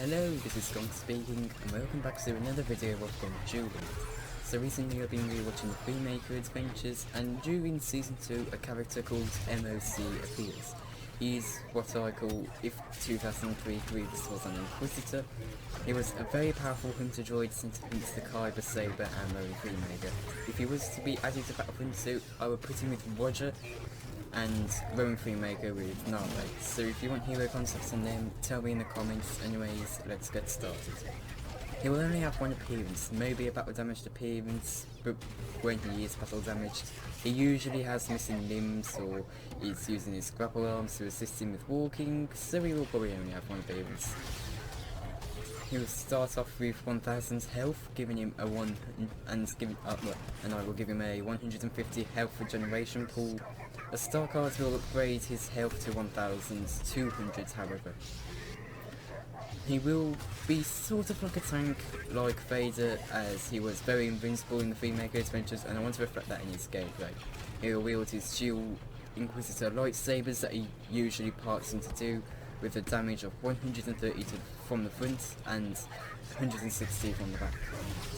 Hello, this is Gong speaking, and welcome back to another video of Gong Dueling. So recently I've been rewatching the Freemaker adventures, and during season 2 a character called MOC appears. He's what I call, if 2003 Grievous was an Inquisitor. He was a very powerful hunter droid sent against the Kyber Saber and Murray Freemaker. If he was to be added to Battlefront 2, I would put him with Roger and Rowan Freemaker with Nale. So if you want hero concepts on them, tell me in the comments. Anyways, let's get started. He will only have one appearance, maybe a battle damaged appearance, but when he is battle damaged, he usually has missing limbs or is using his grapple arms to assist him with walking, so he will probably only have one appearance. He will start off with 1000 health, giving him a and I will give him a 150 health regeneration pool. A star card will upgrade his health to 1200 however. He will be sort of like a tank like Vader, as he was very invincible in the Freemaker adventures, and I want to reflect that in his gameplay. He will wield his dual Inquisitor lightsabers that he usually parts into two, with a damage of 130 from the front and 160 from the back.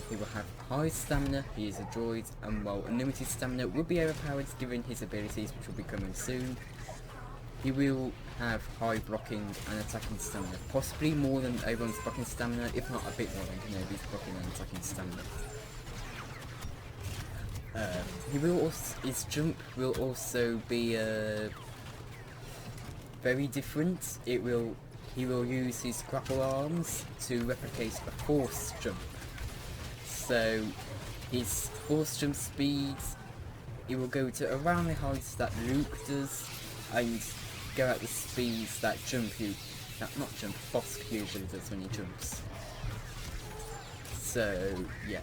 He will have high stamina, he is a droid, and while unlimited stamina will be overpowered given his abilities, which will be coming soon, he will have high blocking and attacking stamina, possibly more than everyone's blocking stamina, if not a bit more than Kenobi's blocking and attacking stamina. His jump will also be very different. He will use his grapple arms to replicate a force jump. So his force jump speed, it will go to around the heights that Luke does, and go at the speeds that Bosk usually does when he jumps. So yeah.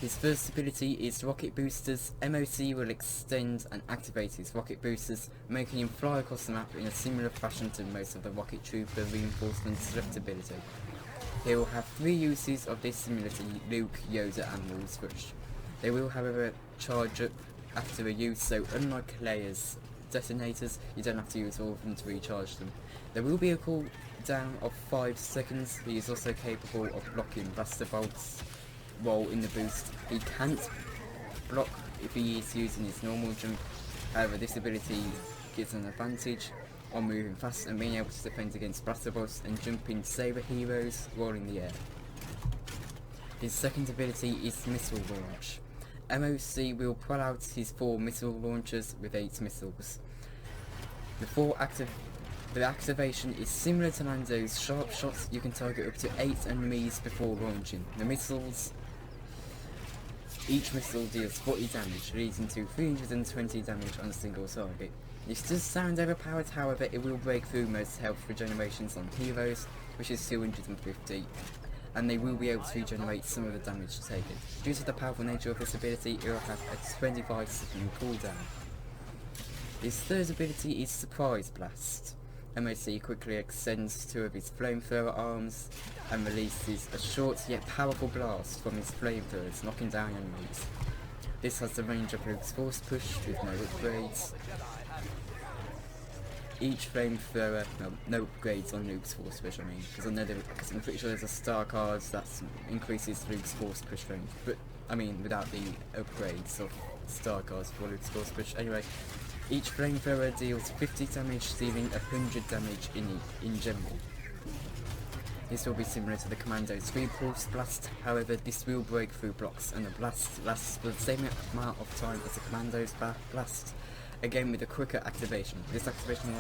His first ability is Rocket Boosters. MOC will extend and activate his Rocket Boosters, making him fly across the map in a similar fashion to most of the Rocket Trooper reinforcements left ability. He will have 3 uses of this similar to Luke, Yoda and Wolf's Rush. They will however charge up after a use, so unlike Leia's detonators, you don't have to use all of them to recharge them. There will be a cooldown of 5 seconds. He is also capable of blocking blaster bolts while in the boost. He can't block if he is using his normal jump, however this ability gives an advantage on moving fast and being able to defend against blaster bolts and jumping saber heroes while in the air. His second ability is Missile Launch. MOC will pull out his 4 missile launchers with 8 missiles. The activation is similar to Lando's sharp shots. You can target up to 8 enemies before launching. The missiles, each missile deals 40 damage, leading to 320 damage on a single target. This does sound overpowered, however it will break through most health regenerations on heroes, which is 250, and they will be able to regenerate some of the damage taken. Due to the powerful nature of this ability, it will have a 25 second cooldown. His third ability is Surprise Blast. MOC quickly extends 2 of his flamethrower arms and releases a short yet powerful blast from his flamethrowers, knocking down enemies. This has the range of Luke's Force Push with no upgrades. Each flamethrower, no upgrades on Luke's Force Push, because I'm pretty sure there's a star card that increases Luke's Force Push range, but without the upgrades of star cards for Luke's Force Push. Anyway, each flamethrower deals 50 damage, dealing 100 damage in general. This will be similar to the Commando's 3 Pulse Blast, however this will break through blocks, and the blast lasts for the same amount of time as the Commando's Blast, again with a quicker activation. This activation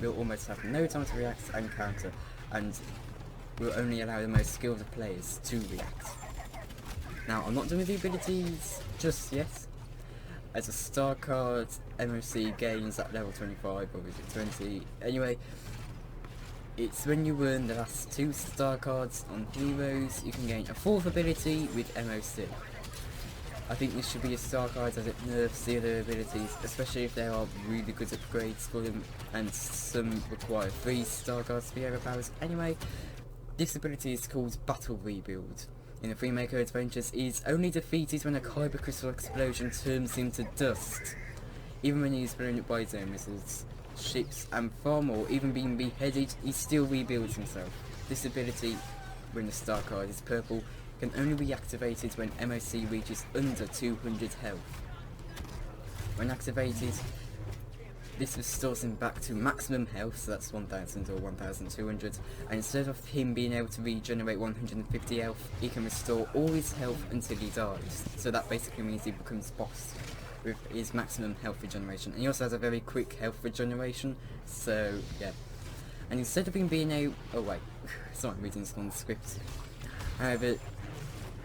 will almost have no time to react and counter, and will only allow the most skilled players to react. Now, I'm not doing the abilities just yet. As a star card, MOC gains at level 25, or is it 20? Anyway, it's when you earn the last 2 star cards on heroes, you can gain a 4th ability with MOC. I think this should be a star card as it nerfs the other abilities, especially if there are really good upgrades for them, and some require 3 star cards to be overpowered. Anyway, this ability is called Battle Rebuild. In the Freemaker adventures, he is only defeated when a Kyber crystal explosion turns him to dust. Even when he is blown up by his own missiles, ships and far more, even being beheaded, he still rebuilds himself. this ability, when the star card is purple, can only be activated when MOC reaches under 200 health. When activated, this restores him back to maximum health, so that's 1000 or 1200, and instead of him being able to regenerate 150 health, he can restore all his health until he dies. So that basically means he becomes boss with his maximum health regeneration. And he also has a very quick health regeneration, so yeah. And instead of him being able... oh wait, sorry, I'm reading this on the script. However,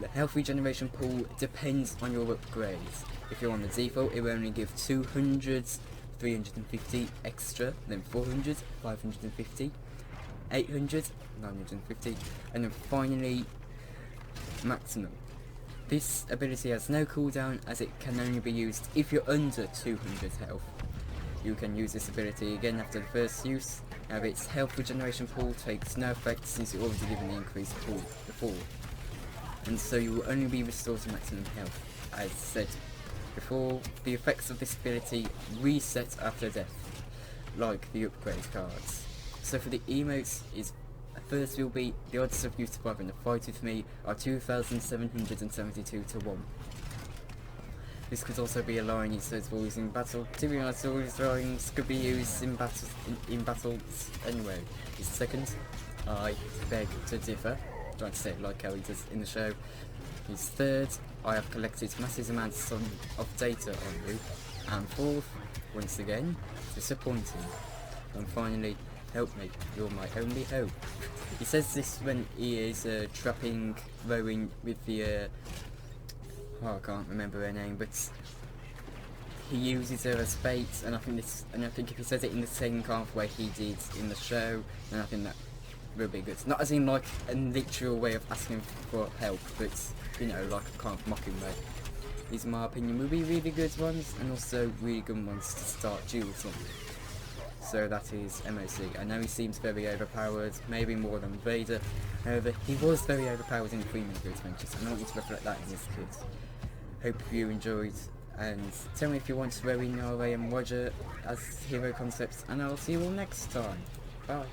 the health regeneration pool depends on your upgrades. If you're on the default, it will only give 200, 350 extra, then 400, 550, 800, 950, and then finally maximum. This ability has no cooldown, as it can only be used if you're under 200 health. You can use this ability again after the first use. However, its health regeneration pool takes no effect since you're already given the increased pool before, and so you will only be restored to maximum health. As said before, the effects of this ability reset after death, like the upgrade cards. So for the emotes, first will be the odds of you surviving a fight with me are 2,772 to 1. This could also be a line used as always in battle. To be honest, all these lines could be used in battles anyway. His second, I beg to differ. I'm trying to say it like how he does in the show. His third, I have collected massive amounts of data on you. And fourth, once again, disappointing. And finally, help me, you're my only hope. He says this when he is trapping Rowan with the I can't remember her name, but he uses her as bait, and I think if he says it in the same kind of way he did in the show, then I think that will be good. Not as in like a literal way of asking for help, but you know, like a kind of mocking way. These, in my opinion, will be really good ones, and also really good ones to start duels on. So that is MOC. I know he seems very overpowered, maybe more than Vader. However, he was very overpowered in the Freemaker adventures, and I want you to reflect that in this kid. Hope you enjoyed, and tell me if you want Rowan, Nara and Roger as hero concepts, and I'll see you all next time. Bye.